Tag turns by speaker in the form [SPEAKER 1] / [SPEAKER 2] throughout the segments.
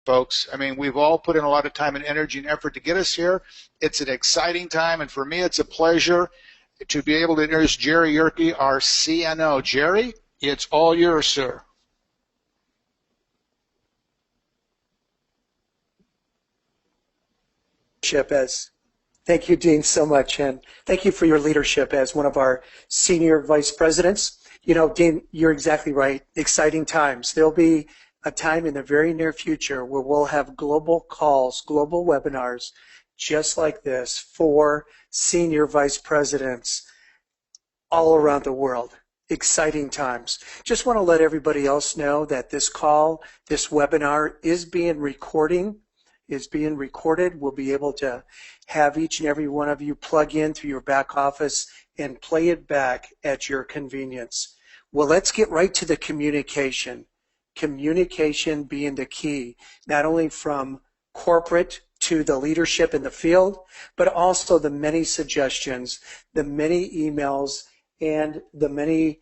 [SPEAKER 1] folks. I mean, we've all put in a lot of time and energy and effort to get us here. It's an exciting time, and for me, it's a pleasure to be able to introduce Jerry Yerke, our CNO. Jerry, it's all yours, sir.
[SPEAKER 2] Thank you, Dean, so much, and thank you for your leadership as one of our senior vice presidents. You know, Dean, you're exactly right. Exciting times. There'll be a time in the very near future where we'll have global calls, global webinars just like this for senior vice presidents all around the world. Exciting times. Just want to let everybody else know that this call, this webinar is being recorded. We'll be able to have each and every one of you plug in through your back office and play it back at your convenience. Well, let's get right to the communication. Communication being the key, not only from corporate to the leadership in the field, but also the many suggestions, the many emails, and the many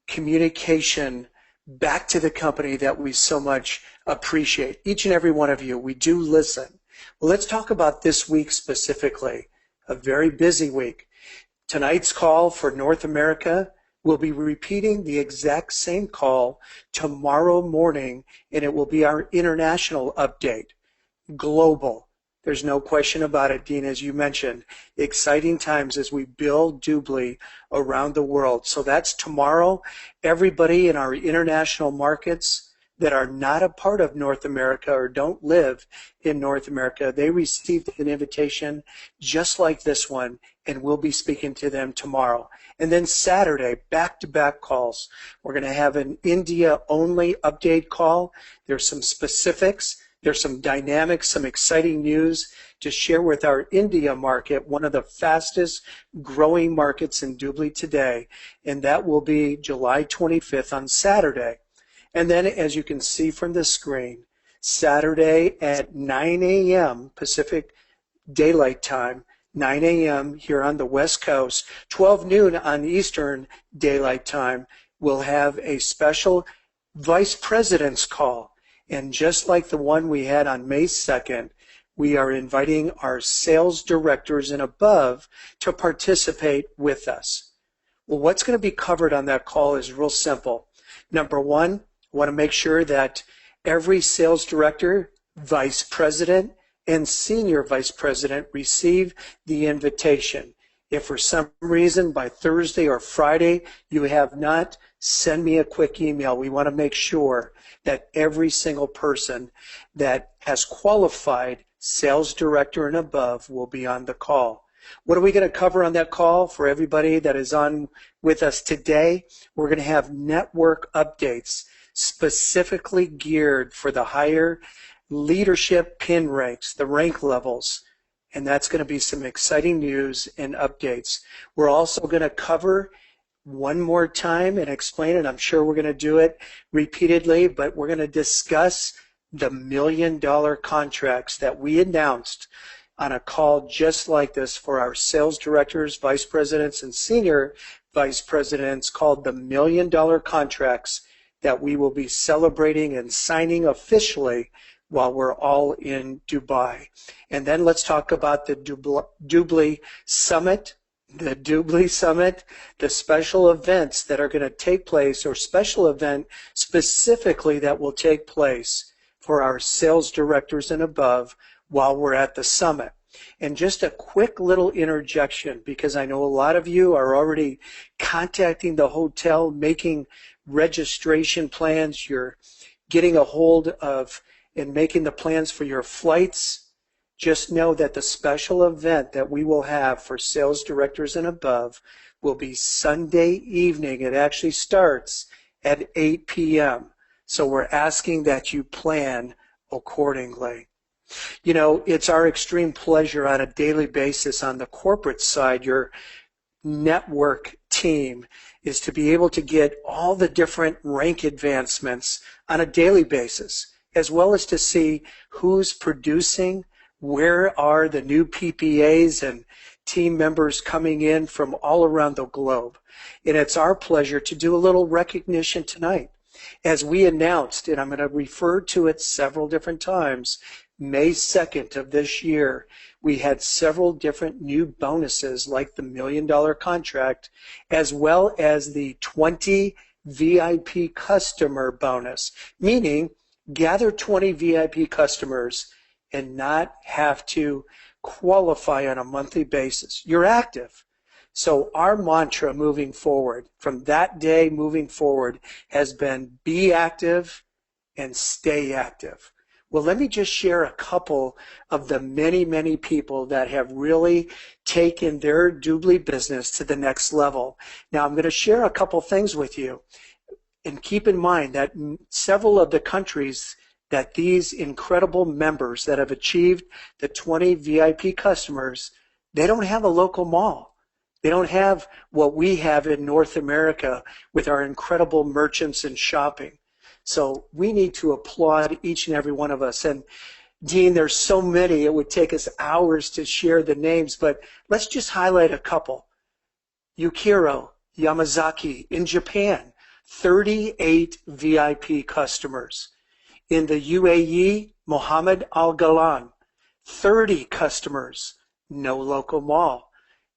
[SPEAKER 2] communication back to the company that we so much appreciate. Each and every one of you, we do listen. Well, let's talk about this week specifically, a very busy week. Tonight's call for North America, we'll be repeating the exact same call tomorrow morning, and it will be our international update, global. There's no question about it, Dean, as you mentioned. Exciting times as we build Dubli around the world. So that's tomorrow. Everybody in our international markets that are not a part of North America or don't live in North America, they received an invitation just like this one, and we'll be speaking to them tomorrow. And then Saturday, back-to-back calls. We're going to have an India-only update call. There's some specifics. There's some dynamics, some exciting news to share with our India market, one of the fastest growing markets in Dubli today, and that will be July 25th on Saturday. And then, as you can see from the screen, Saturday at 9 a.m. Pacific Daylight Time, 9 a.m. here on the West Coast, 12 noon on Eastern Daylight Time, we'll have a special Vice President's call. And just like the one we had on May 2nd, we are inviting our sales directors and above to participate with us. Well, what's going to be covered on that call is real simple. Number one, I want to make sure that every sales director, vice president, and senior vice president receive the invitation. If for some reason by Thursday or Friday you have not, send me a quick email. We want to make sure that every single person that has qualified sales director and above will be on the call. What are we going to cover on that call for everybody that is on with us today? We're going to have network updates specifically geared for the higher leadership pin ranks, the rank levels. And that's going to be some exciting news and updates. We're also going to cover one more time and explain it. I'm sure we're going to do it repeatedly, but we're going to discuss the $1 million contracts that we announced on a call just like this for our sales directors, vice presidents, and senior vice presidents, called the $1 million contracts that we will be celebrating and signing officially while we're all in Dubai. And then let's talk about the Dubli Summit, the special events that are going to take place, or special event specifically that will take place for our sales directors and above while we're at the summit. And just a quick little interjection, because I know a lot of you are already contacting the hotel, making registration plans, you're getting a hold of and making the plans for your flights. Just know that the special event that we will have for sales directors and above will be Sunday evening. It actually starts at 8 p.m. So we're asking that you plan accordingly. You know, it's our extreme pleasure on a daily basis on the corporate side, your network team, is to be able to get all the different rank advancements on a daily basis, as well as to see who's producing, where are the new PPAs and team members coming in from all around the globe. And it's our pleasure to do a little recognition tonight. As we announced, and I'm going to refer to it several different times, May 2nd of this year, we had several different new bonuses like the $1 million contract, as well as the 20 VIP customer bonus, meaning gather 20 VIP customers and not have to qualify on a monthly basis. You're active. So our mantra moving forward, from that day moving forward, has been be active and stay active. Well, let me just share a couple of the many, many people that have really taken their Dubli business to the next level. Now, I'm going to share a couple things with you. And keep in mind that several of the countries that these incredible members that have achieved the 20 VIP customers, they don't have a local mall. They don't have what we have in North America with our incredible merchants and shopping. So we need to applaud each and every one of us. And Dean, there's so many, it would take us hours to share the names, but let's just highlight a couple. Yukiro Yamazaki in Japan, 38 VIP customers. In the UAE, Mohammed Al Galan, 30 customers, no local mall,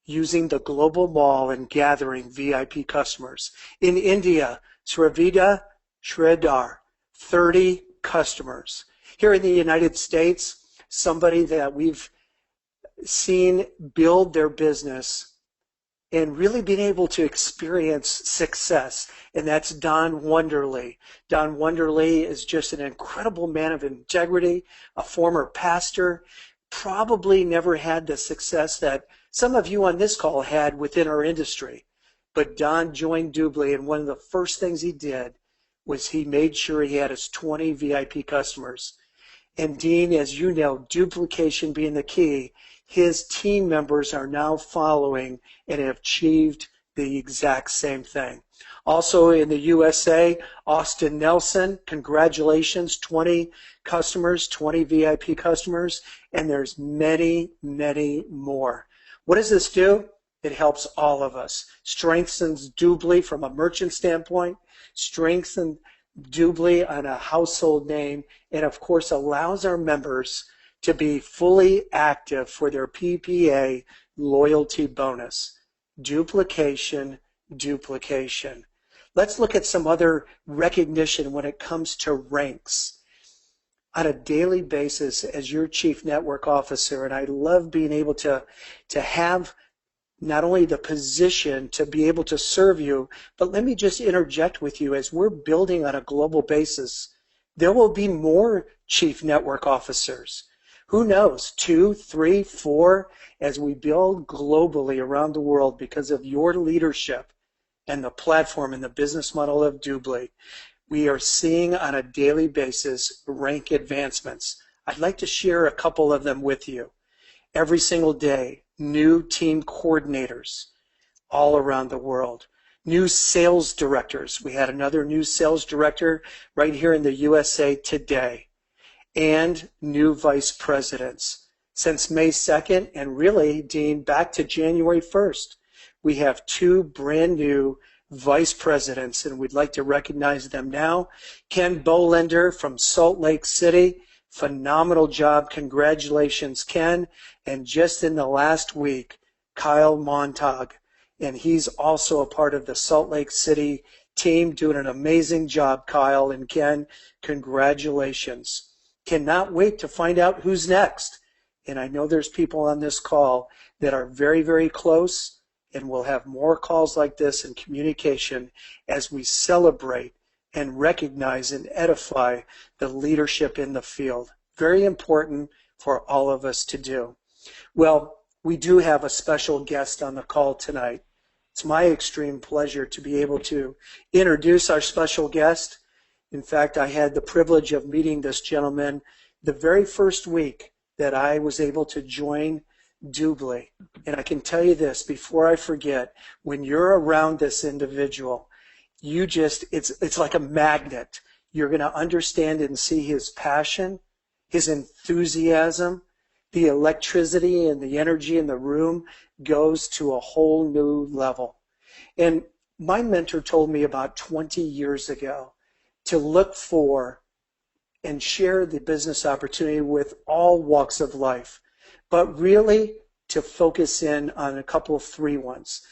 [SPEAKER 2] using the global mall and gathering VIP customers. In India, Sravida Shredar, 30 customers. Here in the United States, somebody that we've seen build their business and really being able to experience success, and that's Don Wonderly. Don Wonderly is just an incredible man of integrity, a former pastor, probably never had the success that some of you on this call had within our industry. But Don joined Dubli, and one of the first things he did was he made sure he had his 20 VIP customers. And Dean, as you know, duplication being the key, his team members are now following and have achieved the exact same thing. Also in the USA, Austin Nelson, congratulations, 20 customers, 20 VIP customers, and there's many, many more. What does this do? It helps all of us. Strengthens Dubli from a merchant standpoint, strengthens Dubli on a household name, and of course allows our members to be fully active for their PPA loyalty bonus. Duplication, duplication. Let's look at some other recognition when it comes to ranks. On a daily basis as your Chief Network Officer, and I love being able to have not only the position to be able to serve you, but let me just interject with you as we're building on a global basis, there will be more Chief Network Officers. Who knows, 2, 3, 4, as we build globally around the world because of your leadership and the platform and the business model of Dubli. We are seeing on a daily basis rank advancements. I'd like to share a couple of them with you. Every single day, new team coordinators all around the world. New sales directors. We had another new sales director right here in the USA today. And new vice presidents. Since May 2nd, and really, Dean, back to January 1st, we have 2 brand new vice presidents, and we'd like to recognize them now. Ken Bolender from Salt Lake City. Phenomenal job. Congratulations, Ken. And just in the last week, Kyle Montag, and he's also a part of the Salt Lake City team, doing an amazing job, Kyle and Ken. Congratulations. Cannot wait to find out who's next. And I know there's people on this call that are very, very close, and we'll have more calls like this in communication as we celebrate and recognize and edify the leadership in the field. Very important for all of us to do. Well, we do have a special guest on the call tonight. It's my extreme pleasure to be able to introduce our special guest. In fact, I had the privilege of meeting this gentleman the very first week that I was able to join Dubli. And I can tell you this before I forget, when you're around this individual, you just, it's like a magnet. You're going to understand and see his passion, his enthusiasm, the electricity and the energy in the room goes to a whole new level. And my mentor told me about 20 years ago to look for and share the business opportunity with all walks of life, but really to focus in on a couple of three ones.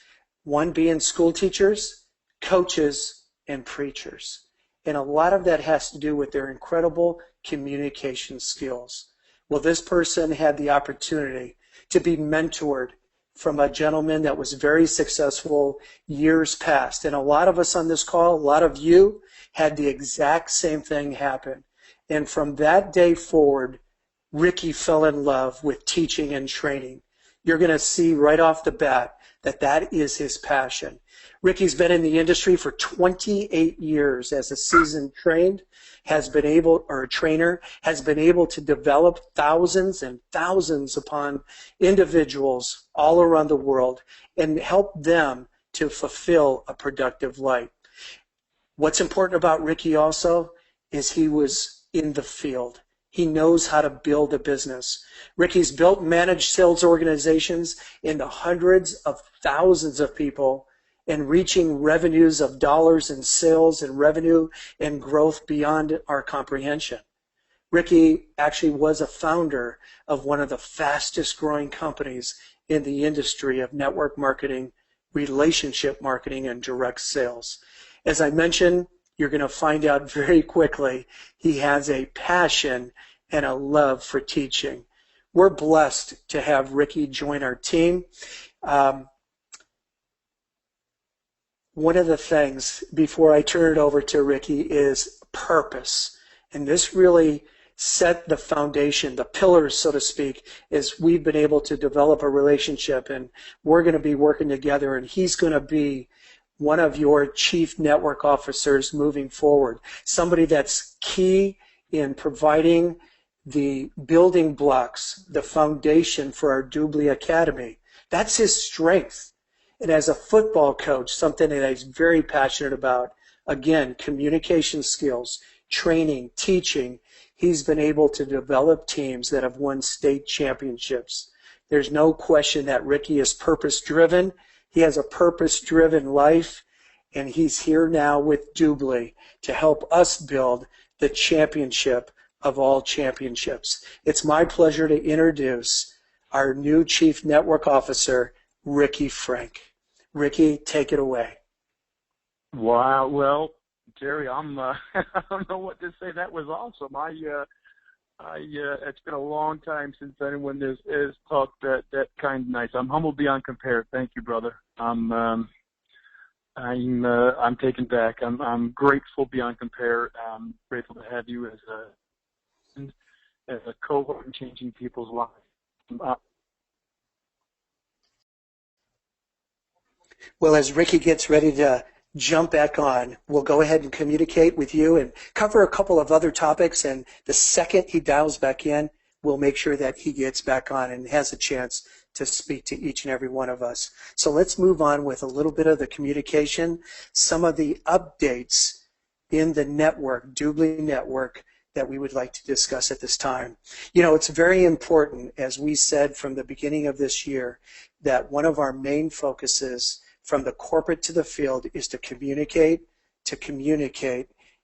[SPEAKER 2] One being school teachers, coaches, and preachers. And a lot of that has to do with their incredible communication skills. Well, this person had the opportunity to be mentored from a gentleman that was very successful years past. And a lot of us on this call, a lot of you, had the exact same thing happen. And from that day forward, Ricky fell in love with teaching and training. You're going to see right off the bat that that is his passion. Ricky's been in the industry for 28 years as a seasoned trainer, has been able to develop thousands and thousands upon individuals all around the world and help them to fulfill a productive life. What's important about Ricky also is he was in the field. He knows how to build a business. Ricky's built and managed sales organizations into hundreds of thousands of people and reaching revenues of dollars in sales and revenue and growth beyond our comprehension. Ricky actually was a founder of one of the fastest growing companies in the industry of network marketing, relationship marketing, and direct sales. As I mentioned, you're going to find out very quickly he has a passion and a love for teaching. We're blessed to have Ricky join our team. One of the things before I turn it over to Ricky is purpose. And this really set the foundation, the pillars, so to speak, as we've been able to develop a relationship, and we're going to be working together, and he's going to be one of your chief network officers moving forward, somebody that's key in providing the building blocks, the foundation for our Dubli Academy. That's his strength. And as a football coach, something that he's very passionate about, again, communication skills, training, teaching, he's been able to develop teams that have won state championships. There's no question that Ricky is purpose-driven. He has a purpose-driven life, and he's here now with Dubli to help us build the championship of all championships. It's my pleasure to introduce our new Chief Network Officer, Ricky Frank. Ricky, take it away.
[SPEAKER 3] Wow. Well, Jerry, I don't know what to say. That was awesome. It's been a long time since anyone has talked that kind of nice. I'm humbled beyond compare. Thank you, brother. I'm taken back. I'm grateful beyond compare. I'm grateful to have you as a cohort in changing people's lives.
[SPEAKER 2] Well, as Ricky gets ready to jump back on, we'll go ahead and communicate with you and cover a couple of other topics. And the second he dials back in, we'll make sure that he gets back on and has a chance to speak to each and every one of us. So let's move on with a little bit of the communication, some of the updates in the network, Dubli network, that we would like to discuss at this time. You know, it's very important, as we said from the beginning of this year, that one of our main focuses from the corporate to the field is to communicate,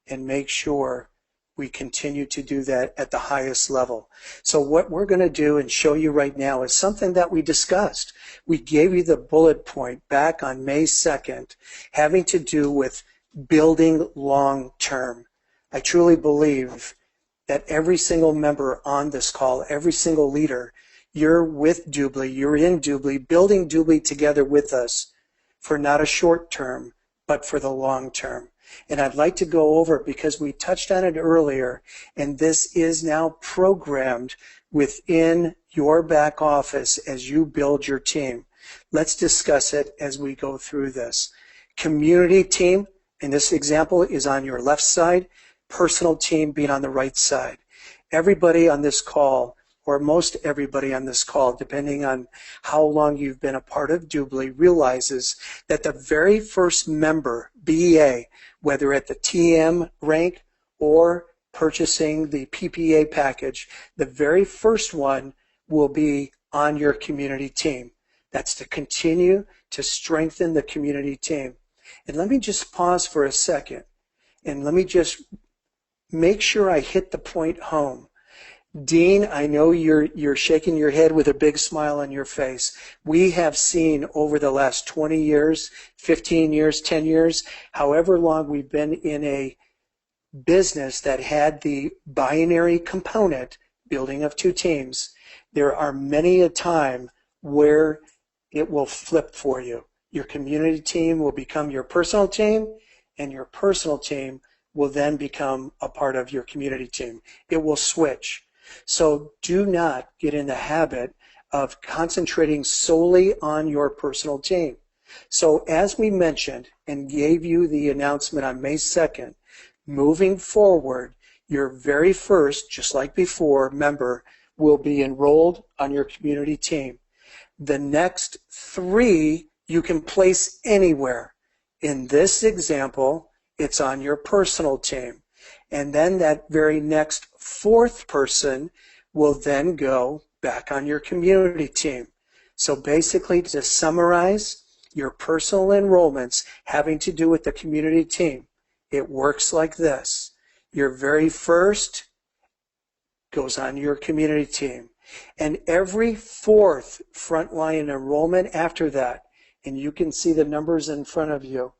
[SPEAKER 2] and make sure we continue to do that at the highest level. So what we're going to do and show you right now is something that we discussed. We gave you the bullet point back on May 2nd, having to do with building long term. I truly believe that every single member on this call, every single leader, you're with Dubli, you're in Dubli, building Dubli together with us for not a short term, but for the long term. And I'd like to go over it because we touched on it earlier, and this is now programmed within your back office as you build your team. Let's discuss it as we go through this. Community team, in this example, is on your left side, personal team being on the right side. Everybody on this call, or most everybody on this call, depending on how long you've been a part of Dubli, realizes that the very first member, BEA, whether at the TM rank or purchasing the PPA package, the very first one will be on your community team. That's to continue to strengthen the community team. And let me just pause for a second. And let me just make sure I hit the point home. Dean, I know you're shaking your head with a big smile on your face. We have seen over the last 20 years, 15 years, 10 years, however long we've been in a business that had the binary component, building of two teams, there are many a time where it will flip for you. Your community team will become your personal team, and your personal team will then become a part of your community team. It will switch. So do not get in the habit of concentrating solely on your personal team. So as we mentioned and gave you the announcement on May 2nd, moving forward, your very first, just like before, member will be enrolled on your community team. The next 3 you can place anywhere. In this example, it's on your personal team. And then that very next 4th person will then go back on your community team. So basically, to summarize, your personal enrollments having to do with the community team, it works like this. Your very first goes on your community team. And every 4th frontline enrollment after that, and you can see the numbers in front of you,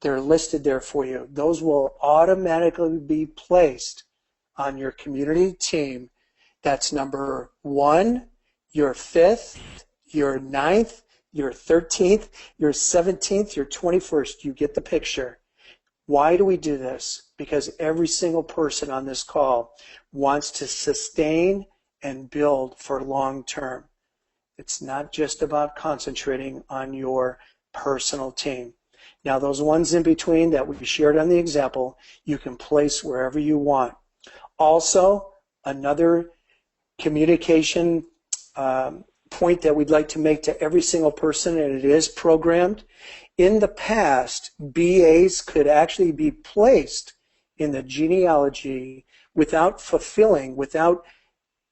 [SPEAKER 2] they're listed there for you. Those will automatically be placed on your community team. That's number 1, your 5th, your 9th, your 13th, your 17th, your 21st. You get the picture. Why do we do this? Because every single person on this call wants to sustain and build for long term. It's not just about concentrating on your personal team. Now, those ones in between that we shared on the example, you can place wherever you want. Also, another communication point that we'd like to make to every single person, and it is programmed. In the past, BAs could actually be placed in the genealogy without fulfilling, without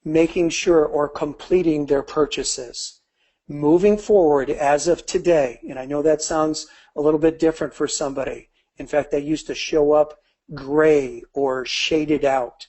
[SPEAKER 2] making sure or completing their purchases. Moving forward, as of today, and I know that sounds a little bit different for somebody. In fact, they used to show up gray or shaded out.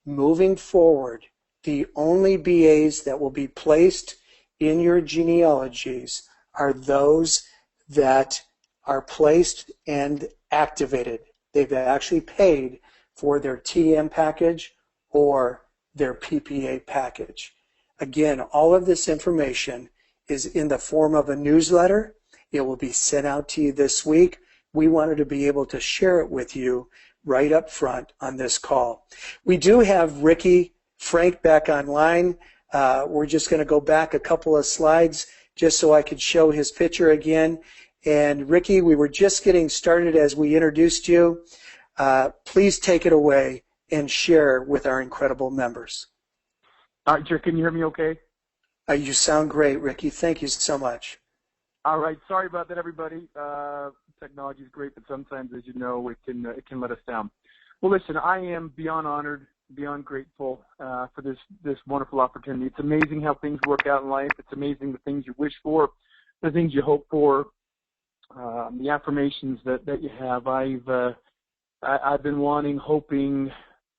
[SPEAKER 2] Moving forward, the only BAs that will be placed in your genealogies are those that are placed and activated. They've actually paid for their TM package or their PPA package. Again, all of this information is in the form of a newsletter. It will be sent out to you this week. We wanted to be able to share it with you right up front on this call. We do have Ricky Frank back online. We're just going to go back a couple of slides just so I could show his picture again. And Ricky, we were just getting started as we introduced you. Please take it away and share with our incredible members.
[SPEAKER 3] All right, Jerry, can you hear me okay?
[SPEAKER 2] You sound great, Ricky. Thank you so much.
[SPEAKER 3] All right, sorry about that, everybody. Technology is great, but sometimes, as you know, it can let us down. Well, listen, I am beyond honored, beyond grateful for this wonderful opportunity. It's amazing how things work out in life. It's amazing the things you wish for, the things you hope for, the affirmations that you have. I've been wanting, hoping,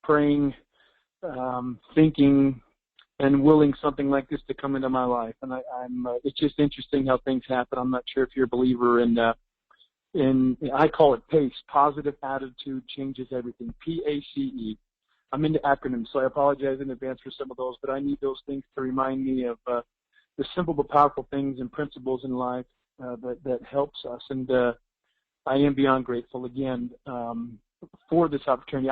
[SPEAKER 3] praying, thinking, and willing something like this to come into my life. And it's just interesting how things happen. I'm not sure if you're a believer in I call it PACE, positive attitude changes everything, PACE. I'm into acronyms, so I apologize in advance for some of those, but I need those things to remind me of the simple but powerful things and principles in life that helps us. And I am beyond grateful again for this opportunity.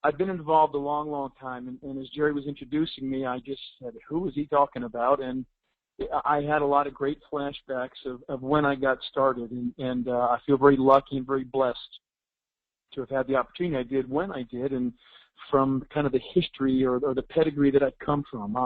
[SPEAKER 3] I've been involved a long, long time, and as Jerry was introducing me, I just said, who was he talking about? And I had a lot of great flashbacks of when I got started, and I feel very lucky and very blessed to have had the opportunity I did when I did, and from kind of the history or the pedigree that I've come from.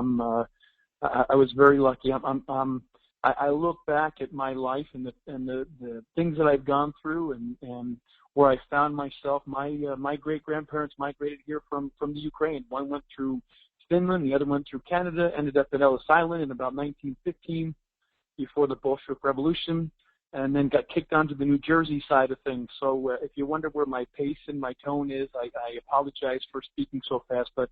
[SPEAKER 3] I was very lucky. I look back at my life and the things that I've gone through and where I found myself. My great-grandparents migrated here from the Ukraine. One went through Finland, the other went through Canada, ended up at Ellis Island in about 1915 before the Bolshevik Revolution. and then got kicked onto the New Jersey side of things. So if you wonder where my pace and my tone is, I apologize for speaking so fast, but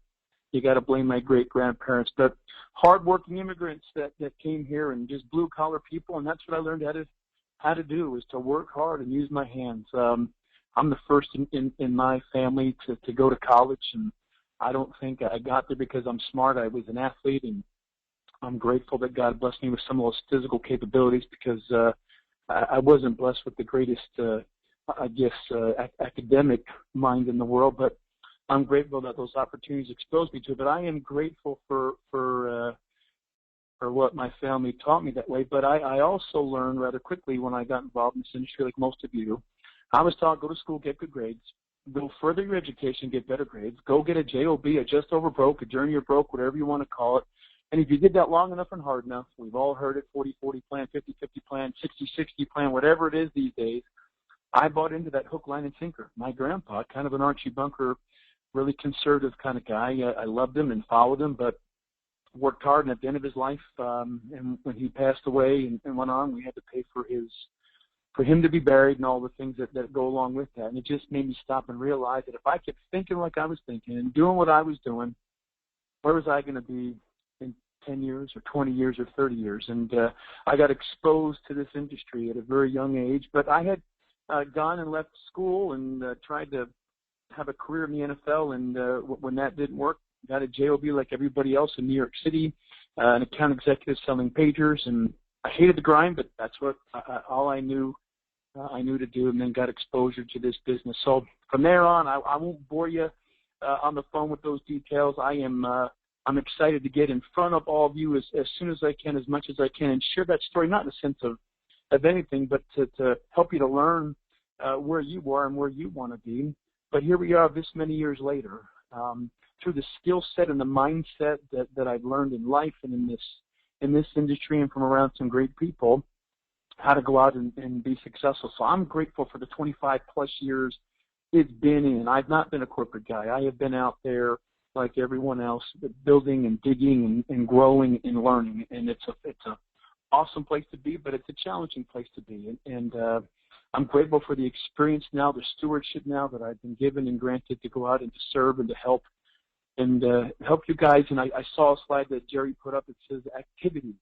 [SPEAKER 3] you got to blame my great-grandparents. But hard-working immigrants that came here and just blue-collar people, and that's what I learned how to do, is to work hard and use my hands. I'm the first in my family to go to college, and I don't think I got there because I'm smart. I was an athlete, and I'm grateful that God blessed me with some of those physical capabilities, because I wasn't blessed with the greatest, academic mind in the world, but I'm grateful that those opportunities exposed me to it. But I am grateful for what my family taught me that way. But I also learned rather quickly when I got involved in this industry, like most of you. I was taught, go to school, get good grades, go further your education, get better grades, go get a JOB, a just over broke, a journey or broke, whatever you want to call it. And if you did that long enough and hard enough, we've all heard it, 40-40 plan, 50-50 plan, 60-60 plan, whatever it is these days, I bought into that hook, line, and sinker. My grandpa, kind of an Archie Bunker, really conservative kind of guy. I loved him and followed him, but worked hard. And at the end of his life, and when he passed away and went on, we had to pay for him to be buried and all the things that go along with that. And it just made me stop and realize that if I kept thinking like I was thinking and doing what I was doing, where was I going to be in 10 years or 20 years or 30 years? And I got exposed to this industry at a very young age. But I had gone and left school and tried to have a career in the NFL. And when that didn't work, got a JOB like everybody else in New York City, an account executive selling pagers. And I hated the grind, but that's what all I knew to do, and then got exposure to this business. So from there on, I won't bore you on the phone with those details. I'm excited to get in front of all of you as soon as I can, as much as I can, and share that story, not in the sense of anything, but to help you to learn where you are and where you want to be. But here we are this many years later, through the skill set and the mindset that I've learned in life and in this industry and from around some great people, how to go out and be successful. So I'm grateful for the 25 plus years it's been in. I've not been a corporate guy. I have been out there like everyone else, building and digging and growing and learning. And it's a awesome place to be, but it's a challenging place to be. And I'm grateful for the experience now, the stewardship now that I've been given and granted to go out and to serve and to help you guys. And I saw a slide that Jerry put up. It says activity.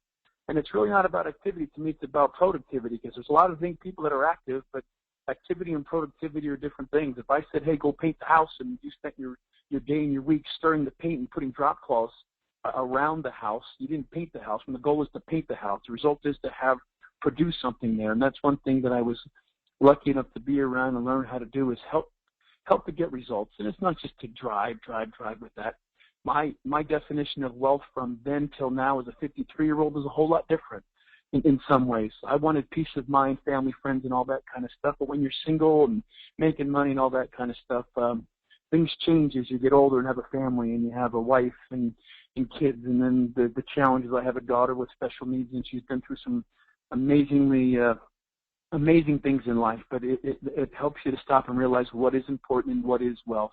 [SPEAKER 3] And it's really not about activity. To me, it's about productivity, because there's a lot of people that are active, but activity and productivity are different things. If I said, hey, go paint the house, and you spent your day and your week stirring the paint and putting drop cloths around the house, you didn't paint the house. And the goal is to paint the house. The result is to produce something there. And that's one thing that I was lucky enough to be around and learn how to do, is help to get results. And it's not just to drive with that. My definition of wealth from then till now as a 53-year-old is a whole lot different in some ways. I wanted peace of mind, family, friends, and all that kind of stuff. But when you're single and making money and all that kind of stuff, things change as you get older and have a family and you have a wife and kids. And then the challenges. I have a daughter with special needs, and she's been through some amazing things in life. But it helps you to stop and realize what is important and what is wealth.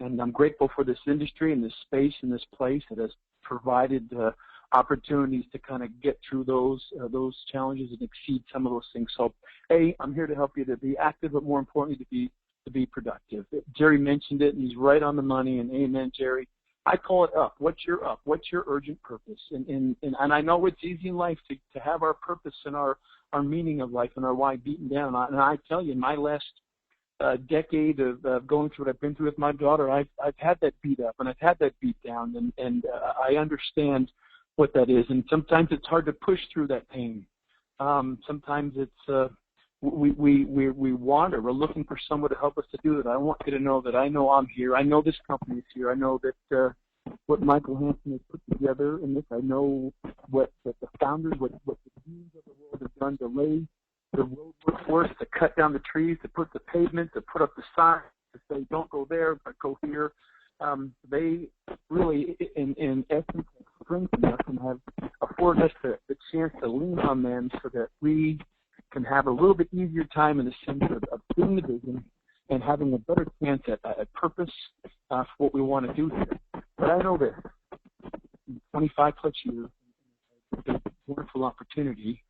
[SPEAKER 3] And I'm grateful for this industry and this space and this place that has provided opportunities to kind of get through those challenges and exceed some of those things. So, I'm here to help you to be active, but more importantly, to be productive. Jerry mentioned it, and he's right on the money. And amen, Jerry. I call it up. What's your up? What's your urgent purpose? And I know it's easy in life to have our purpose and our meaning of life and our why beaten down. And I tell you, in my last decade of going through what I've been through with my daughter, I've had that beat up and I've had that beat down, and I understand what that is. And sometimes it's hard to push through that pain. Sometimes it's we wander. We're looking for someone to help us to do it. I want you to know that I know I'm here. I know this company is here. I know that what Michael Hansen has put together in this. I know what the founders, what the teams of the world have done to lay the roadwork for us, to cut down the trees, to put the pavement, to put up the sign, to say don't go there but go here. They really, in essence, have strengthened us and have afforded us the chance to lean on them so that we can have a little bit easier time in the sense of seeing the vision and having a better chance at purpose for what we want to do here. But I know this, 25 plus years, it's a wonderful opportunity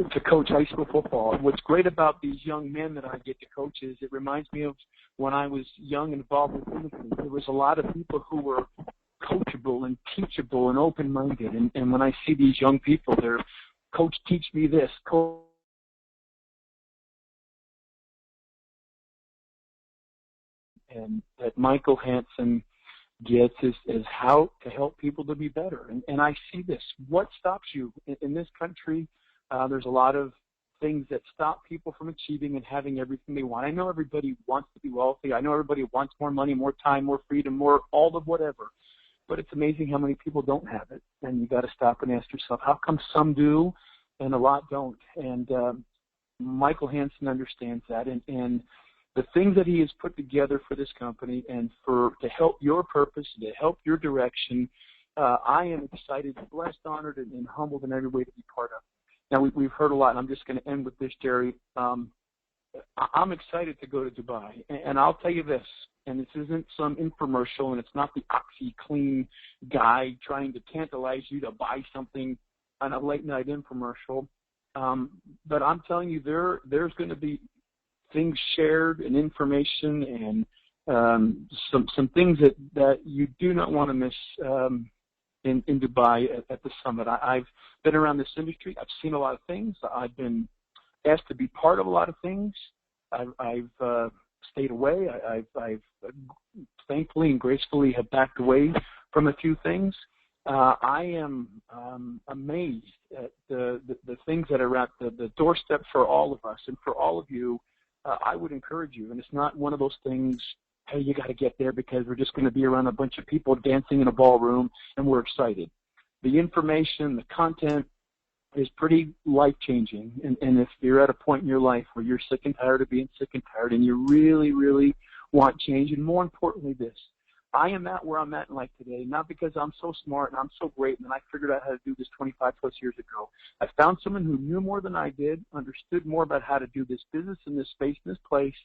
[SPEAKER 3] to coach high school football. And what's great about these young men that I get to coach is it reminds me of when I was young and involved with ministry. There was a lot of people who were coachable and teachable and open-minded. And when I see these young people, they're, coach, teach me this. Coach, and that Michael Hansen gets is how to help people to be better. And I see this. What stops you? In this country, there's a lot of things that stop people from achieving and having everything they want. I know everybody wants to be wealthy. I know everybody wants more money, more time, more freedom, more all of whatever. But it's amazing how many people don't have it. And you got to stop and ask yourself, how come some do and a lot don't? And Michael Hansen understands that. And the things that he has put together for this company and to help your purpose, to help your direction, I am excited, blessed, honored, and humbled in every way to be part of. Now, we've heard a lot, and I'm just going to end with this, Jerry. I'm excited to go to Dubai, and I'll tell you this, and this isn't some infomercial, and it's not the OxyClean guy trying to tantalize you to buy something on a late-night infomercial, but I'm telling you there's going to be things shared and information and some things that you do not want to miss in Dubai at the summit. I've been around this industry. I've seen a lot of things. I've been asked to be part of a lot of things. I've stayed away. I've thankfully and gracefully have backed away from a few things. I am amazed at the things that are at the doorstep for all of us and for all of you. I would encourage you, and it's not one of those things, hey, you got to get there because we're just going to be around a bunch of people dancing in a ballroom and we're excited. The information, the content is pretty life-changing, and if you're at a point in your life where you're sick and tired of being sick and tired and you really, really want change, and more importantly this, I am at where I'm at in life today, not because I'm so smart and I'm so great and I figured out how to do this 25 plus years ago. I found someone who knew more than I did, understood more about how to do this business in this space, in this place,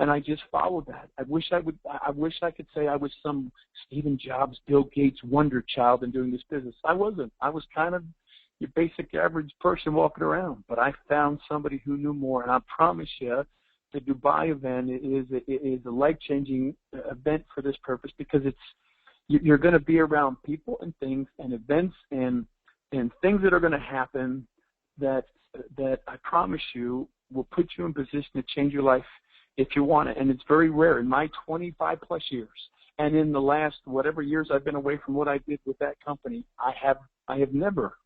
[SPEAKER 3] and I just followed that. I wish I could say I was some Stephen Jobs, Bill Gates wonder child in doing this business. I wasn't. I was kind of your basic average person walking around, but I found somebody who knew more, and I promise you, the Dubai event is a life-changing event for this purpose because you're going to be around people and things and events and things that are going to happen that I promise you will put you in position to change your life if you want it. And it's very rare in my 25 plus years, and in the last whatever years I've been away from what I did with that company, I've never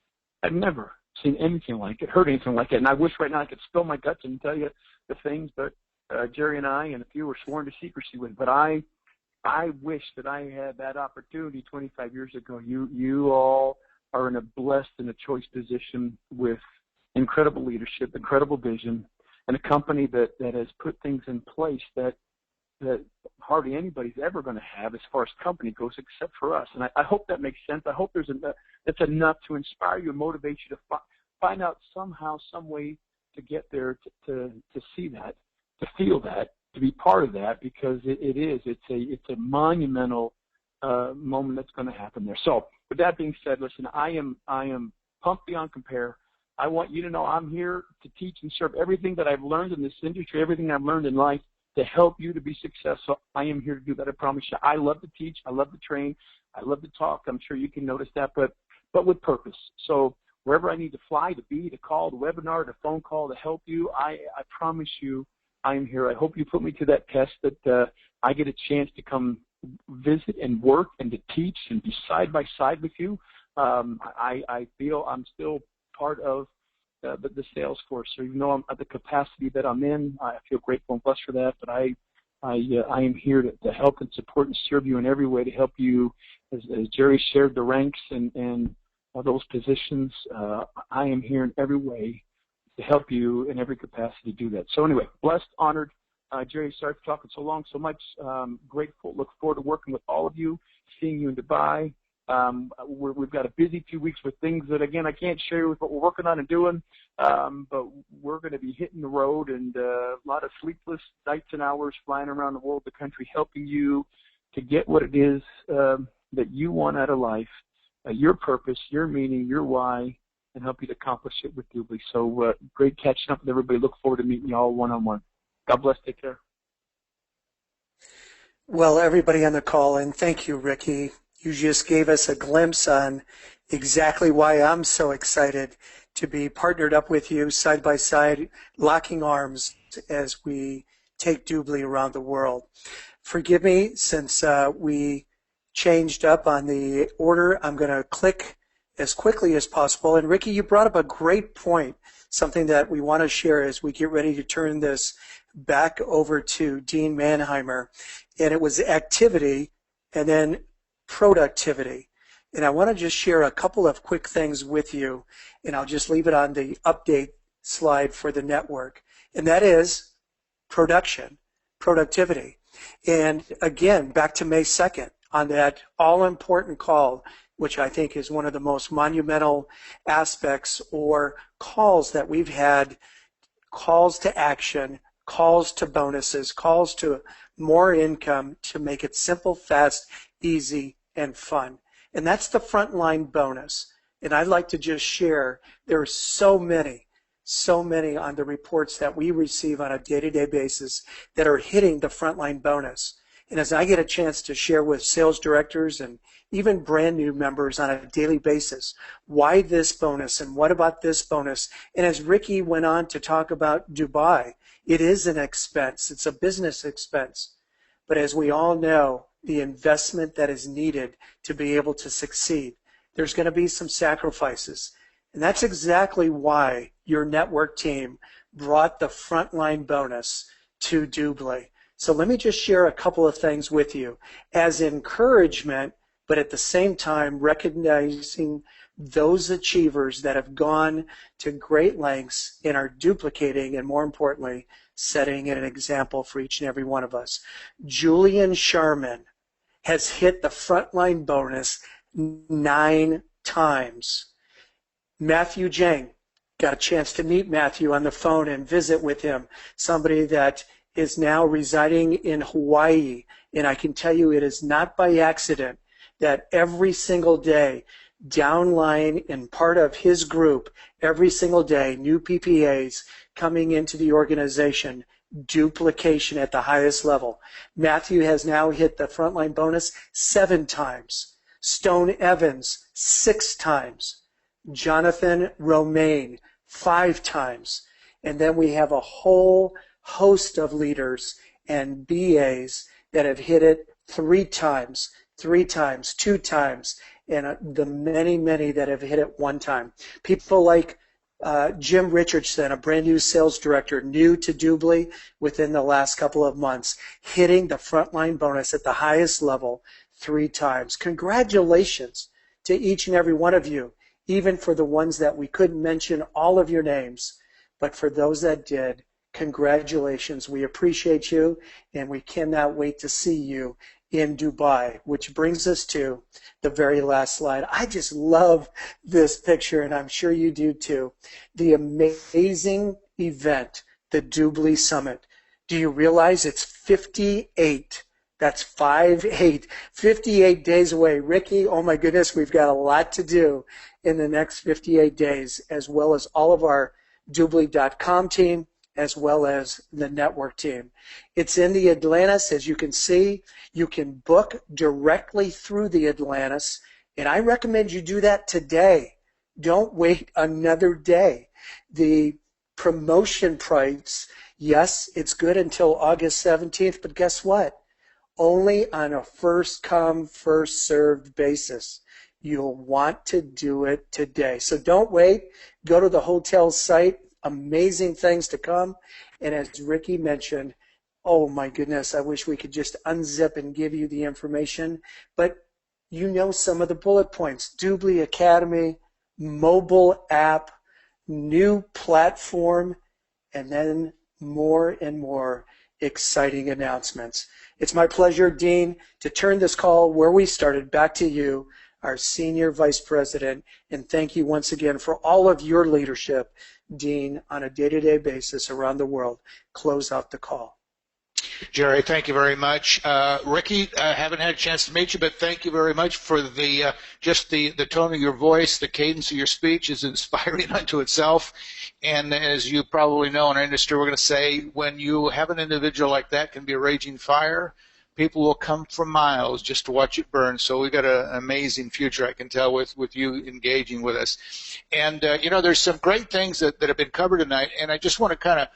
[SPEAKER 3] seen anything like it, heard anything like it. And I wish right now I could spill my guts and tell you the things, but Jerry and I and a few were sworn to secrecy with. But I wish that I had that opportunity 25 years ago. You all are in a blessed and a choice position with incredible leadership, incredible vision, and a company that has put things in place that hardly anybody's ever going to have as far as company goes except for us. And I hope that makes sense. I hope that's enough to inspire you and motivate you to find out somehow, some way to get there, to see that, to feel that, to be part of that, because it's a monumental moment that's going to happen there. So with that being said, listen, I am pumped beyond compare. I want you to know I'm here to teach and serve everything that I've learned in this industry, everything I've learned in life, to help you to be successful. I am here to do that, I promise you. I love to teach. I love to train. I love to talk. I'm sure you can notice that, but with purpose. So wherever I need to fly, to be, to call, to webinar, to phone call, to help you, I promise you I am here. I hope you put me to that test that I get a chance to come visit and work and to teach and be side by side with you. I feel I'm still part of the sales force. So even though I'm at the capacity that I'm in, I feel grateful and blessed for that. But I am here to help and support and serve you in every way, to help you, as Jerry shared the ranks and those positions. I am here in every way to help you in every capacity do that. So anyway, blessed, honored. Jerry, sorry for talking so long, so much. Grateful. Look forward to working with all of you, seeing you in Dubai. We've got a busy few weeks with things that, again, I can't share with what we're working on and doing, but we're going to be hitting the road, and a lot of sleepless nights and hours flying around the world, the country, helping you to get what it is that you want out of life, your purpose, your meaning, your why, and help you to accomplish it with Dubli. So great catching up with everybody. Look forward to meeting you all one-on-one. God bless. Take care.
[SPEAKER 2] Well, everybody on the call, and thank you, Ricky. You just gave us a glimpse on exactly why I'm so excited to be partnered up with you side by side, locking arms as we take Dubli around the world. Forgive me, since we changed up on the order, I'm going to click as quickly as possible. And Ricky, you brought up a great point, something that we want to share as we get ready to turn this back over to Dean Manheimer. And it was activity and then productivity. And I want to just share a couple of quick things with you, and I'll just leave it on the update slide for the network. And that is productivity. And again, back to May 2nd, on that all-important call, which I think is one of the most monumental aspects or calls that we've had, calls to action, calls to bonuses, calls to more income to make it simple, fast, easy, and fun. And that's the frontline bonus. And I'd like to just share, there are so many on the reports that we receive on a day-to-day basis that are hitting the frontline bonus. And as I get a chance to share with sales directors and even brand new members on a daily basis, why this bonus and what about this bonus? And as Ricky went on to talk about Dubai, it is an expense. It's a business expense. But as we all know, the investment that is needed to be able to succeed, there's going to be some sacrifices. And that's exactly why your network team brought the frontline bonus to Dubli. So let me just share a couple of things with you as encouragement, but at the same time recognizing those achievers that have gone to great lengths and are duplicating and, more importantly, setting an example for each and every one of us. Julian Sharman has hit the frontline bonus 9 times. Matthew Jang, got a chance to meet Matthew on the phone and visit with him, somebody that is now residing in Hawaii. And I can tell you it is not by accident that every single day, downline in part of his group, every single day, new PPAs coming into the organization, duplication at the highest level. Matthew has now hit the frontline bonus 7 times. Stone Evans, 6 times. Jonathan Romaine, 5 times. And then we have a whole host of leaders and BAs that have hit it 3 times, 2 times, and the many that have hit it 1 time. People like Jim Richardson, a brand new sales director, new to Dubli within the last couple of months, hitting the frontline bonus at the highest level 3 times. Congratulations to each and every one of you, even for the ones that we couldn't mention all of your names, but for those that did, congratulations. We appreciate you, and we cannot wait to see you in Dubai, which brings us to the very last slide. I just love this picture, and I'm sure you do too. The amazing event, the Dubli Summit. Do you realize it's 58? That's 58 days away. Ricky, oh my goodness, we've got a lot to do in the next 58 days, as well as all of our Dubli.com team, as well as the network team. It's in the Atlantis, as you can see. You can book directly through the Atlantis, and I recommend you do that today. Don't wait another day. The promotion price, yes, it's good until August 17th, but guess what? Only on a first-come, first-served basis. You'll want to do it today. So don't wait. Go to the hotel site. Amazing things to come. And as Ricky mentioned, oh my goodness, I wish we could just unzip and give you the information. But you know some of the bullet points. Dubli Academy, mobile app, new platform, and then more and more exciting announcements. It's my pleasure, Dean, to turn this call where we started back to you, our Senior Vice President, and thank you once again for all of your leadership, Dean, on a day-to-day basis around the world. Close out the call.
[SPEAKER 1] Jerry, thank you very much. Ricky, I haven't had a chance to meet you, but thank you very much for the just the tone of your voice, the cadence of your speech is inspiring unto itself. And as you probably know in our industry, we're going to say when you have an individual like that, can be a raging fire. People will come from miles just to watch it burn. So we've got an amazing future, I can tell, with you engaging with us. And, there's some great things that have been covered tonight, and I just want to kind of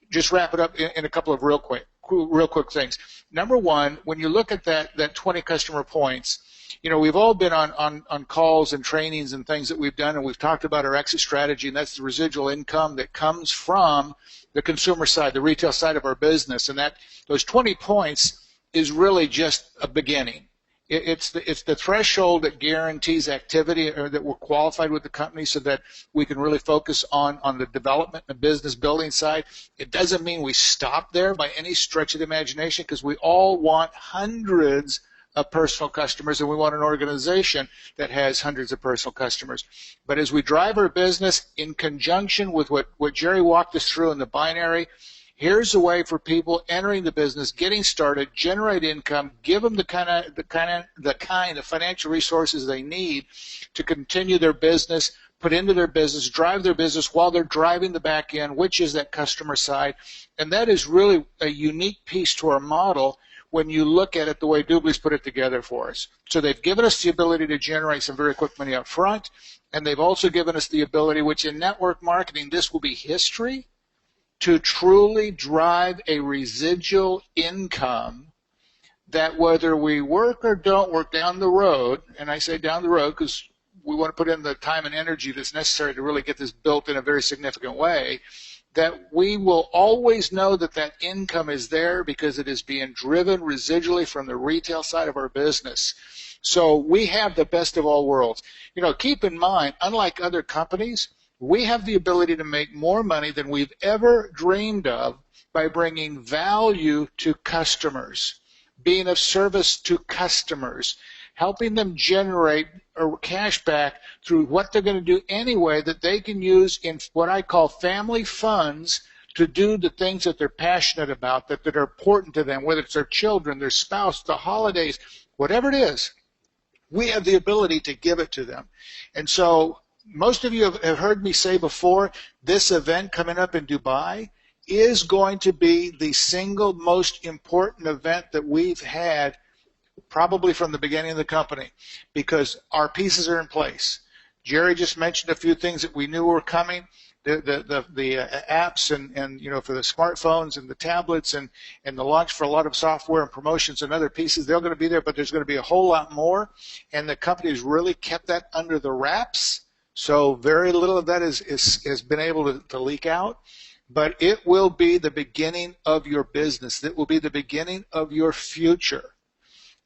[SPEAKER 1] just wrap it up in a couple of real quick things. Number one, when you look at that 20 customer points, we've all been on calls and trainings and things that we've done, and we've talked about our exit strategy, and that's the residual income that comes from the consumer side, the retail side of our business, and that those 20 points is really just a beginning. It's the threshold that guarantees activity, or that we're qualified with the company so that we can really focus on the development and business building side. It doesn't mean we stop there by any stretch of the imagination, because we all want hundreds of personal customers, and we want an organization that has hundreds of personal customers. But as we drive our business in conjunction with what Jerry walked us through in the binary, here's a way for people entering the business, getting started, generate income, give them the kind of financial resources they need to continue their business, put into their business, drive their business while they're driving the back end, which is that customer side. And that is really a unique piece to our model when you look at it the way Dubli's put it together for us. So they've given us the ability to generate some very quick money up front, and they've also given us the ability, which in network marketing, this will be history, to truly drive a residual income that whether we work or don't work down the road, and I say down the road because we want to put in the time and energy that's necessary to really get this built in a very significant way, that we will always know that that income is there because it is being driven residually from the retail side of our business. So we have the best of all worlds. Keep in mind, unlike other companies, we have the ability to make more money than we've ever dreamed of by bringing value to customers, being of service to customers, helping them generate cash back through what they're going to do anyway that they can use in what I call family funds to do the things that they're passionate about, that are important to them, whether it's their children, their spouse, the holidays, whatever it is. We have the ability to give it to them. And so most of you have heard me say before, this event coming up in Dubai is going to be the single most important event that we've had probably from the beginning of the company, because our pieces are in place. Jerry just mentioned a few things that we knew were coming. The apps and for the smartphones and the tablets and the launch for a lot of software and promotions and other pieces, they're going to be there, but there's going to be a whole lot more, and the company has really kept that under the wraps. So very little of that has been able to leak out, but it will be the beginning of your business. It will be the beginning of your future.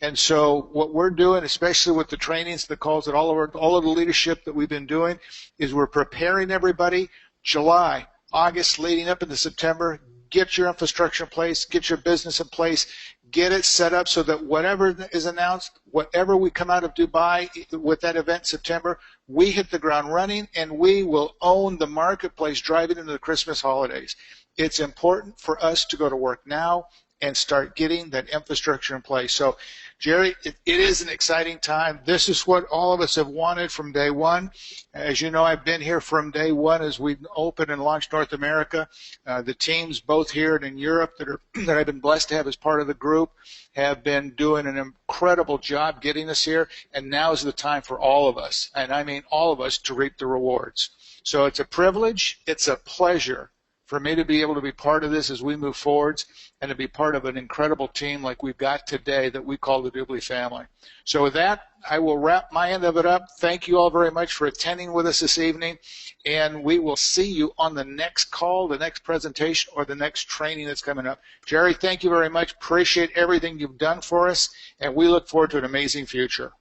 [SPEAKER 1] And so what we're doing, especially with the trainings, the calls, and all of the leadership that we've been doing, is we're preparing everybody. July, August, leading up into September, get your infrastructure in place, get your business in place, get it set up so that whatever is announced, whatever we come out of Dubai with that event in September, we hit the ground running and we will own the marketplace driving into the Christmas holidays. It's important for us to go to work now and start getting that infrastructure in place. So, Jerry, it is an exciting time. This is what all of us have wanted from day one. As you know, I've been here from day one as we opened and launched North America. The teams both here and in Europe that I've been blessed to have as part of the group have been doing an incredible job getting us here, and now is the time for all of us, and I mean all of us, to reap the rewards. So it's a privilege, it's a pleasure for me to be able to be part of this as we move forwards, and to be part of an incredible team like we've got today that we call the Dubli family. So with that, I will wrap my end of it up. Thank you all very much for attending with us this evening, and we will see you on the next call, the next presentation, or the next training that's coming up. Jerry, thank you very much. Appreciate everything you've done for us, and we look forward to an amazing future.